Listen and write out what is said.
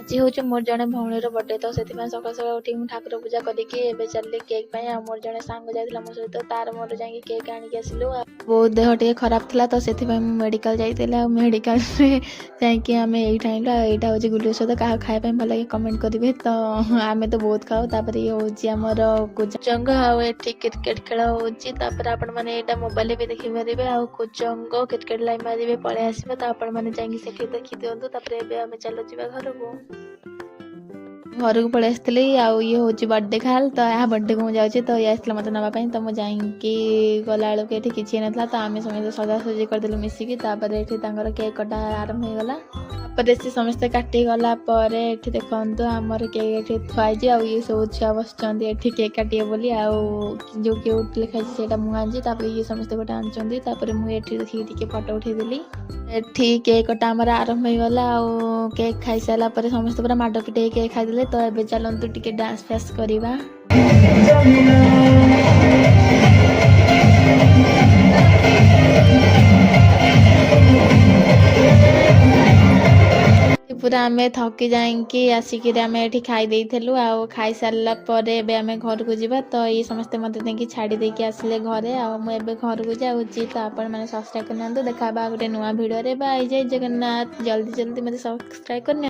आज हूँ मोर जड़े भौणीर बर्थडे तो से सकाल सकाल उठी ठाकुर पूजा करके चलि केक मोर जड़े सांग जाइला मो सहित तार मोर जा केक आनिक आसिलु बहुत देह टे खराब था तो से मेडिकल जाइला मेडिकल जामें यही आइलु यहाँ हूँ गुली औषध क्या खाया भल लगे कमेंट करेंगे तो आम तो बहुत खाऊ ये हूँ कुचंग आठी क्रिकेट खेल होपर आपण मैंने मोबाइल भी देखिपारे आ कुचंग क्रिकेट लाइन मारे पलि आस तो आपण मैंने जा देखी दिंतु आम चलो जा घर को पलि आसती ये हूँ बर्थडे खाल तो यहाँ बर्थडे को मुझे तो ये आसला मत नापी तो मुझे गला बेलू ये किसी ना तो आम समस्त सजासजी करदेलु मिसिकी ये केक कटा आरंभ हो गला से समस्ते काटी गला देखु आमर केक ये थुआई ये सब छुआ बस केक काटे बोली जो क्यूट लिखाई से मुझे ये समस्ते गोटे आनी मुझे देखिए फटो उठेदेली एठी केक कटा आमर आरंभ हो गला केक खाई सारापर समस्त पूरा माड पिटे केक खाईदे तो ये चलतु टिके डांस फैस करवा पूरा आम थकी जाइकी आसिक आम ये खाई खाई सारापर आम घर को जावा तो ये समस्ते मत छाड़ी देकी आसिले घरे मुझे घर को जाऊँगी तो आपण मैंने सब्सक्राइब करना देखा गोटे नुआ भिडियो बाय जय जगन्नाथ जल्दी जल्दी मत सब्सक्राइब करना।